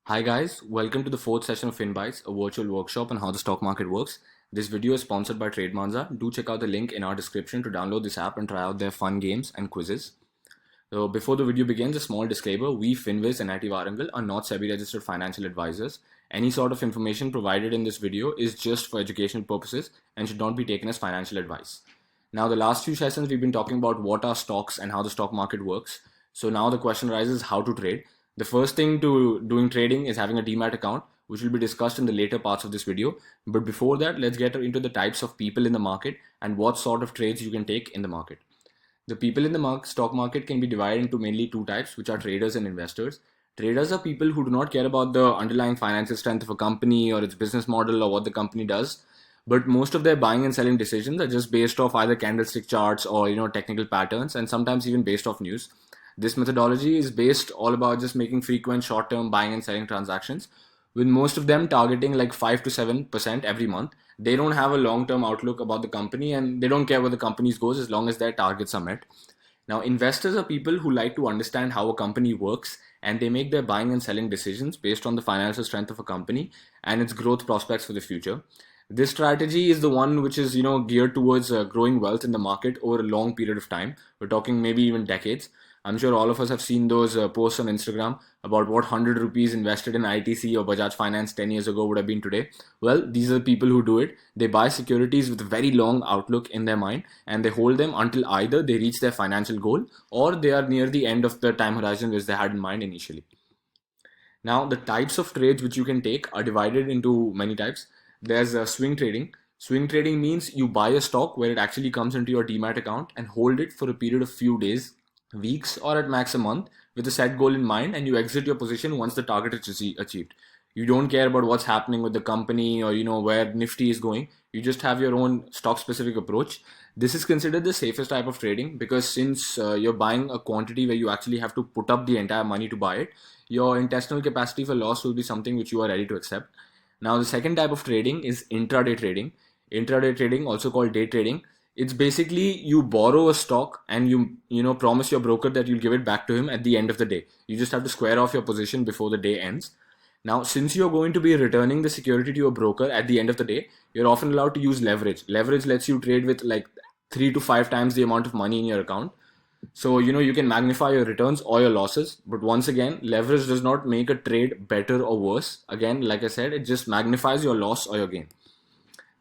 Hi guys, welcome to the fourth session of FinBites, a virtual workshop on how the stock market works. This video is sponsored by TradeManza. Do check out the link in our description to download this app and try out their fun games and quizzes. So before the video begins, a small disclaimer, we FinWiz and NIT Warangal are not SEBI registered financial advisors. Any sort of information provided in this video is just for educational purposes and should not be taken as financial advice. Now the last few sessions we've been talking about what are stocks and how the stock market works. So now the question arises how to trade. The first thing to doing trading is having a DMAT account, which will be discussed in the later parts of this video. But before that, let's get into the types of people in the market and what sort of trades you can take in the market. The people in the stock market can be divided into mainly two types, which are traders and investors. Traders are people who do not care about the underlying financial strength of a company or its business model or what the company does, but most of their buying and selling decisions are just based off either candlestick charts or technical patterns, and sometimes even based off news. This methodology is based all about just making frequent short-term buying and selling transactions, with most of them targeting like 5 to 7% every month. They don't have a long-term outlook about the company and they don't care where the company goes as long as their targets are met. Now, investors are people who like to understand how a company works and they make their buying and selling decisions based on the financial strength of a company and its growth prospects for the future. This strategy is the one which is geared towards growing wealth in the market over a long period of time. We're talking maybe even decades. I'm sure all of us have seen those posts on Instagram about what 100 rupees invested in ITC or Bajaj Finance 10 years ago would have been today. Well, these are the people who do it. They buy securities with a very long outlook in their mind and they hold them until either they reach their financial goal or they are near the end of the time horizon which they had in mind initially. Now, the types of trades which you can take are divided into many types. There's swing trading. Swing trading means you buy a stock where it actually comes into your DMAT account and hold it for a period of few days, weeks, or at max a month with a set goal in mind, and you exit your position once the target is achieved. You don't care about what's happening with the company or where Nifty is going. You just have your own stock specific approach. This is considered the safest type of trading because since you're buying a quantity where you actually have to put up the entire money to buy it, your intestinal capacity for loss will be something which you are ready to accept. Now, the second type of trading is intraday trading. Intraday trading, also called day trading, it's basically you borrow a stock and you promise your broker that you'll give it back to him at the end of the day. You just have to square off your position before the day ends. Now, since you're going to be returning the security to your broker at the end of the day, you're often allowed to use leverage. Leverage lets you trade with like 3 to 5 times the amount of money in your account. So, you can magnify your returns or your losses. But once again, leverage does not make a trade better or worse. Again, like I said, it just magnifies your loss or your gain.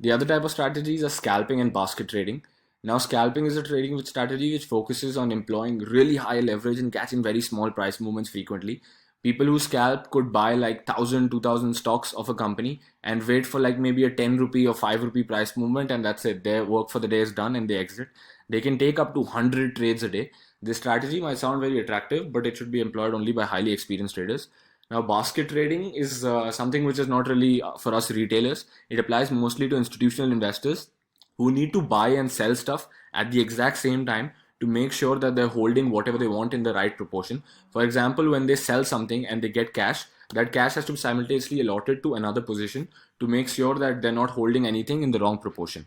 The other type of strategies are scalping and basket trading. Now, scalping is a trading strategy which focuses on employing really high leverage and catching very small price movements frequently. People who scalp could buy like 1,000, 2,000 stocks of a company and wait for like maybe a 10 rupee or 5 rupee price movement, and that's it. Their work for the day is done and they exit. They can take up to 100 trades a day. This strategy might sound very attractive, but it should be employed only by highly experienced traders. Now, basket trading is something which is not really for us retailers. It applies mostly to institutional investors who need to buy and sell stuff at the exact same time to make sure that they're holding whatever they want in the right proportion. For example, when they sell something and they get cash, that cash has to be simultaneously allotted to another position to make sure that they're not holding anything in the wrong proportion.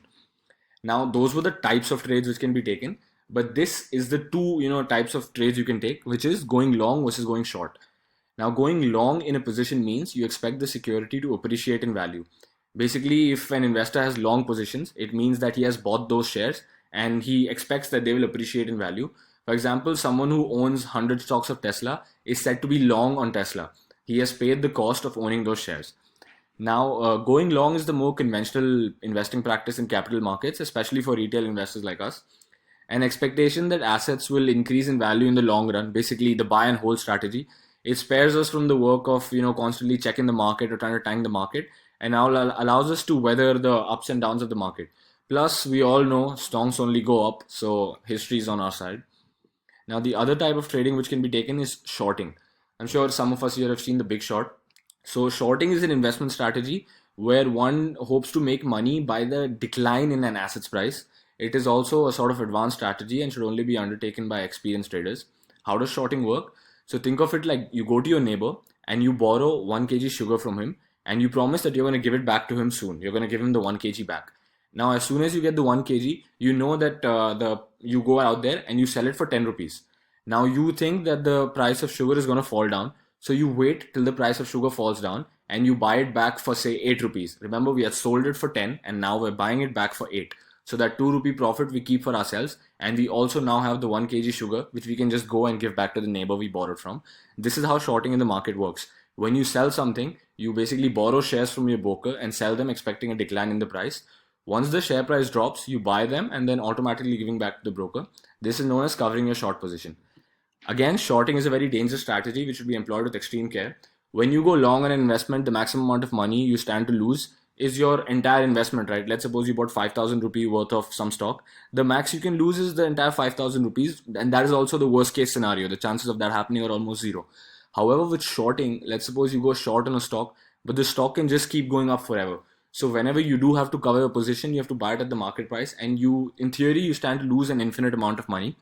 Now, those were the types of trades which can be taken, but this is the two types of trades you can take, which is going long versus going short. Now, going long in a position means you expect the security to appreciate in value. Basically, if an investor has long positions, it means that he has bought those shares and he expects that they will appreciate in value. For example, someone who owns 100 stocks of Tesla is said to be long on Tesla. He has paid the cost of owning those shares. Now, going long is the more conventional investing practice in capital markets, especially for retail investors like us. An expectation that assets will increase in value in the long run, basically the buy and hold strategy. It spares us from the work of constantly checking the market or trying to time the market, and now allows us to weather the ups and downs of the market. Plus, we all know stocks only go up, so history is on our side. Now, the other type of trading which can be taken is shorting. I'm sure some of us here have seen The Big Short. So, shorting is an investment strategy where one hopes to make money by the decline in an asset's price. It is also a sort of advanced strategy and should only be undertaken by experienced traders. How does shorting work? So, think of it like you go to your neighbor and you borrow 1 kg sugar from him and you promise that you're going to give it back to him soon. You're going to give him the 1 kg back. Now, as soon as you get the 1 kg, you know that you go out there and you sell it for 10 rupees. Now, you think that the price of sugar is going to fall down. So you wait till the price of sugar falls down and you buy it back for say 8 rupees. Remember, we had sold it for 10 and now we're buying it back for 8. So that 2 rupee profit we keep for ourselves, and we also now have the 1 kg sugar which we can just go and give back to the neighbor we borrowed from. This is how shorting in the market works. When you sell something, you basically borrow shares from your broker and sell them expecting a decline in the price. Once the share price drops, you buy them and then automatically giving back to the broker. This is known as covering your short position. Again, shorting is a very dangerous strategy which should be employed with extreme care. When you go long on an investment, the maximum amount of money you stand to lose is your entire investment, right? Let's suppose you bought 5,000 rupee worth of some stock. The max you can lose is the entire 5,000 rupees, and that is also the worst case scenario. The chances of that happening are almost zero. However, with shorting, let's suppose you go short on a stock, but the stock can just keep going up forever. So whenever you do have to cover your position, you have to buy it at the market price, and in theory, you stand to lose an infinite amount of money.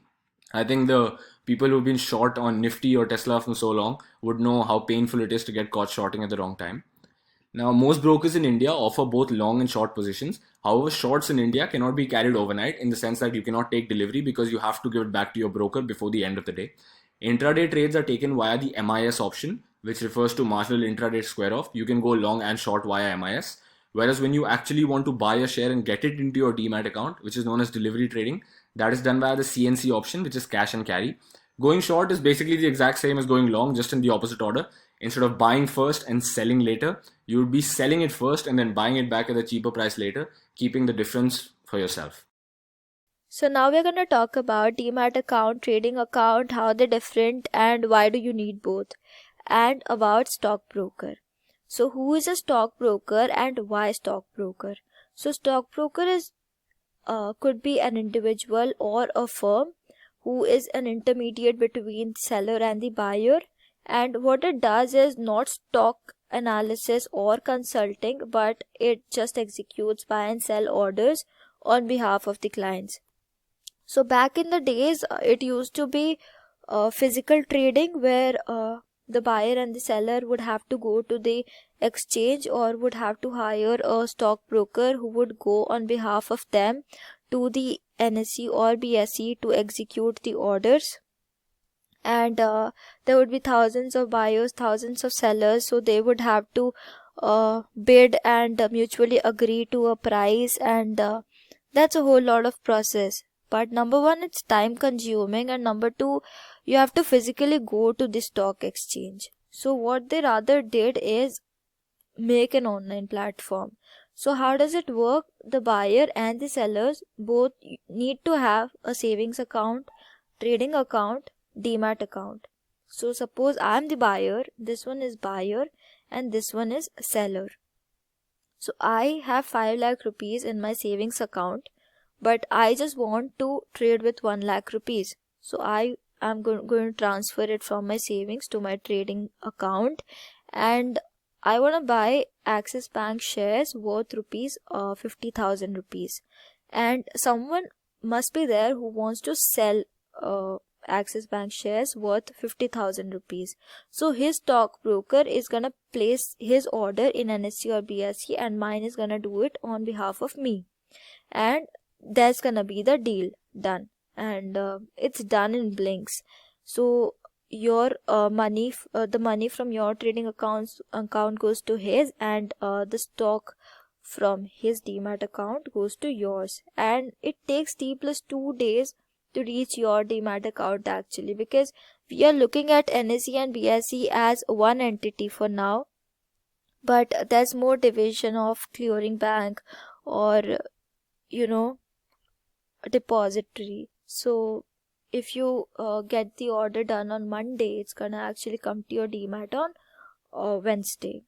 I think the people who've been short on Nifty or Tesla for so long would know how painful it is to get caught shorting at the wrong time. Now, most brokers in India offer both long and short positions. However, shorts in India cannot be carried overnight in the sense that you cannot take delivery because you have to give it back to your broker before the end of the day. Intraday trades are taken via the MIS option, which refers to marginal intraday square off. You can go long and short via MIS. Whereas when you actually want to buy a share and get it into your DMAT account, which is known as delivery trading, that is done via the CNC option, which is cash and carry. Going short is basically the exact same as going long, just in the opposite order. Instead of buying first and selling later, you would be selling it first and then buying it back at a cheaper price later, keeping the difference for yourself. So now we're going to talk about DMAT account, trading account, how they're different and why do you need both, and about stockbroker. So who is a stockbroker and why stockbroker? So stockbroker is could be an individual or a firm who is an intermediate between the seller and the buyer, and what it does is not stock analysis or consulting, but it just executes buy and sell orders on behalf of the clients. So back in the days, it used to be physical trading where the buyer and the seller would have to go to the exchange or would have to hire a stockbroker who would go on behalf of them to the NSE or BSE to execute the orders. And there would be thousands of buyers, thousands of sellers, so they would have to bid and mutually agree to a price, and that's a whole lot of process. But number one, it's time consuming, and number two, you have to physically go to the stock exchange. So what they rather did is make an online platform. So how does it work? The buyer and the sellers both need to have a savings account, trading account, DMAT account. So suppose I'm the buyer, this one is buyer, and this one is seller. So I have 5 lakh rupees in my savings account, but I just want to trade with 1 lakh rupees. So I am going to transfer it from my savings to my trading account, and I want to buy Axis Bank shares worth 50,000 rupees. And someone must be there who wants to sell Axis Bank shares worth 50,000 rupees. So his stockbroker is gonna place his order in NSE or BSE, and mine is gonna do it on behalf of me. And that's gonna be the deal done, and it's done in blinks. So your money, the money from your trading account goes to his, and the stock from his DMAT account goes to yours. And it takes T+2 days to reach your DMAT account actually, because we are looking at NSE and BSE as one entity for now, but there's more division of clearing bank or depository. So if you get the order done on Monday, it's gonna actually come to your DMAT on Wednesday.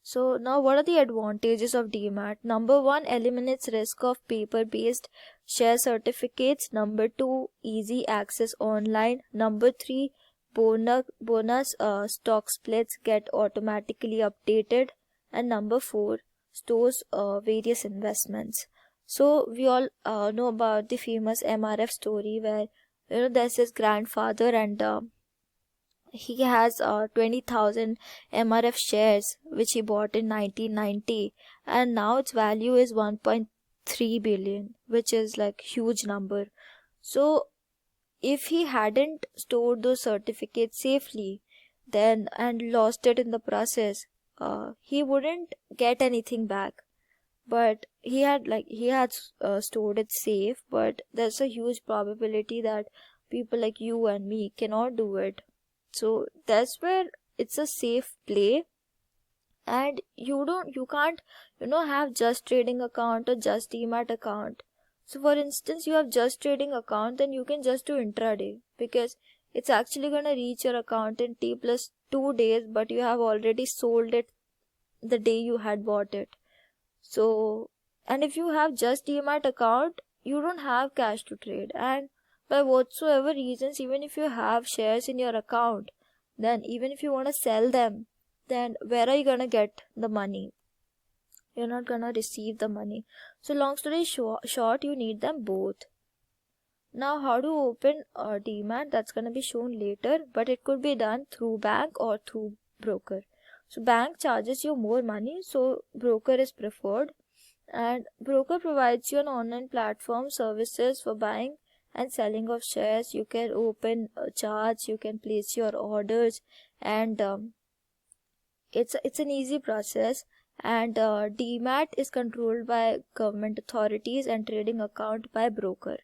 So now what are the advantages of DMAT? Number one, eliminates risk of paper-based share certificates. Number two, easy access online. Number three, bonus stock splits get automatically updated. And number four, stores various investments. So we all know about the famous MRF story where there's his grandfather, and he has 20,000 MRF shares which he bought in 1990, and now its value is 1.3 billion, which is like huge number. So if he hadn't stored those certificates safely then and lost it in the process, he wouldn't get anything back. But he had stored it safe, but there's a huge probability that people like you and me cannot do it. So that's where it's a safe play. And you can't have just trading account or just DMAT account. So for instance, you have just trading account, then you can just do intraday, because it's actually going to reach your account in T plus 2 days, but you have already sold it the day you had bought it. So, and if you have just DMAT account, you don't have cash to trade, and by whatsoever reasons, even if you have shares in your account, then even if you want to sell them, then where are you gonna get the money? You're not gonna receive the money. So long story short, you need them both. Now, how to open a DMAT, that's gonna be shown later, but it could be done through bank or through broker. So bank charges you more money, so broker is preferred, and broker provides you an online platform services for buying and selling of shares. You can open charts, you can place your orders, and it's an easy process. And DMAT is controlled by government authorities and trading account by broker.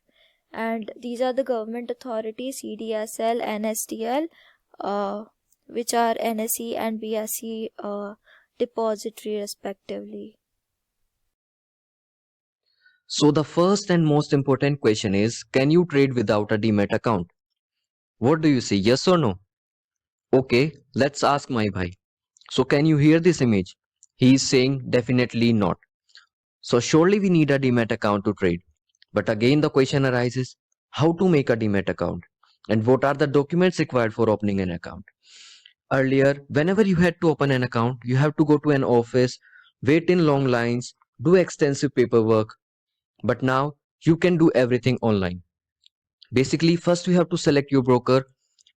And these are the government authorities: CDSL, NSDL, which are NSE and BSE depository respectively. So the first and most important question is, can you trade without a DMAT account? What do you say, yes or no? Okay, let's ask my bhai. So can you hear this image? He is saying definitely not. So surely we need a DMAT account to trade. But again the question arises, how to make a DMAT account? And what are the documents required for opening an account? Earlier, whenever you had to open an account, you have to go to an office, wait in long lines, do extensive paperwork. But now you can do everything online. Basically, first you have to select your broker.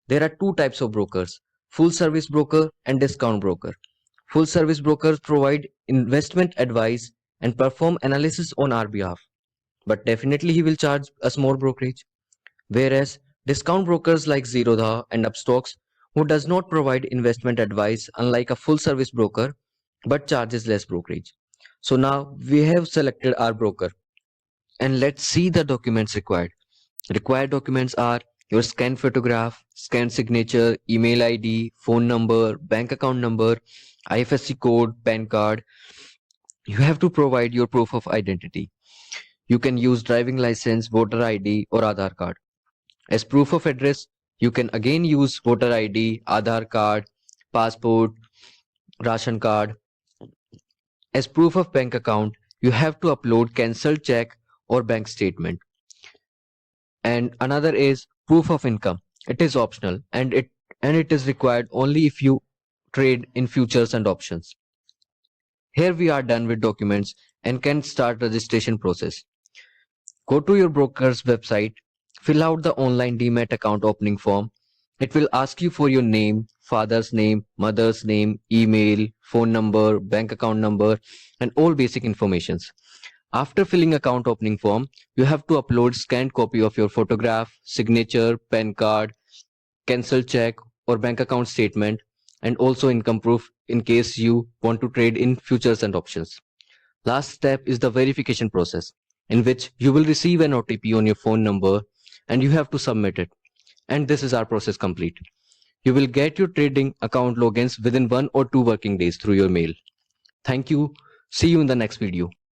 There are two types of brokers: full service broker and discount broker. Full service brokers provide investment advice and perform analysis on our behalf, but definitely he will charge us more brokerage. Whereas discount brokers like Zerodha and Upstocks, who does not provide investment advice unlike a full service broker, but charges less brokerage. So now we have selected our broker, and let's see the documents required. Required documents are your scanned photograph, scanned signature, email ID, phone number, bank account number, IFSC code, PAN card. You have to provide your proof of identity. You can use driving license, voter ID or Aadhaar card. As proof of address, you can again use voter ID, Aadhaar card, passport, ration card. As proof of bank account, you have to upload cancelled check or bank statement. And another is proof of income. It is optional, and it is required only if you trade in futures and options. Here we are done with documents and can start registration process. Go to your broker's website, fill out the online DMAT account opening form. It will ask you for your name, father's name, mother's name, email, phone number, bank account number, and all basic informations. After filling account opening form, you have to upload scanned copy of your photograph, signature, PAN card, cancelled check or bank account statement, and also income proof in case you want to trade in futures and options. Last step is the verification process, in which you will receive an OTP on your phone number and you have to submit it. And this is our process complete. You will get your trading account logins within 1 or 2 working days through your mail. Thank you. See you in the next video.